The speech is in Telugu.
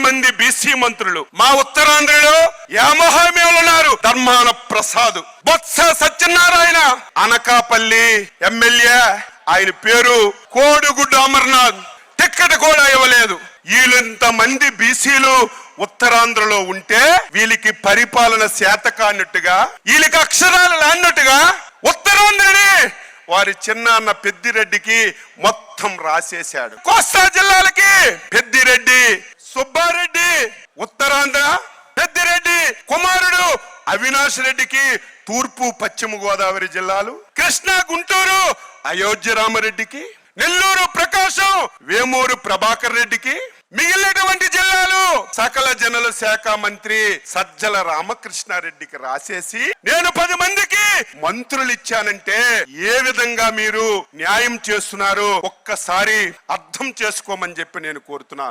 మంది బీసీ మంత్రులు. మా ఉత్తరాంధ్రలో యామహామీలు ఉన్నారు. ధర్మాన ప్రసాద్, బొత్స సత్యనారాయణ, అనకాపల్లి ఎమ్మెల్యే, ఆయన పేరు కోడిగుడ్డు అమర్నాథ్, టిక్కెట్ కూడా ఇవ్వలేదు. వీళ్ళంత మంది బీసీలు ఉత్తరాంధ్రలో ఉంటే వీళ్ళకి పరిపాలన శాతకాన్నట్టుగా, వీళ్ళకి అక్షరాలు లాన్నట్టుగా ఉత్తరాంధ్రని వారి చిన్నాన్న పెద్దిరెడ్డికి మొత్తం రాసేశాడు. కోస్తా జిల్లాలకి పెద్దిరెడ్డి సుబ్బారెడ్డి, ఉత్తరాంధ్ర పెద్దిరెడ్డి కుమారుడు అవినాష్ రెడ్డికి తూర్పు పశ్చిమ గోదావరి జిల్లాలు, కృష్ణా గుంటూరు అయోధ్య రామరెడ్డికి, నెల్లూరు ప్రకాశం వేమూరు ప్రభాకర్ రెడ్డికి, మిగిలినటువంటి జిల్లాలు సకల జనుల శాఖ మంత్రి సజ్జల రామకృష్ణారెడ్డికి రాసేసి నేను 10 మందికి మంత్రులు ఇచ్చానంటే ఏ విధంగా మీరు న్యాయం చేస్తున్నారు ఒక్కసారి అర్థం చేసుకోమని చెప్పి నేను కోరుతున్నాను.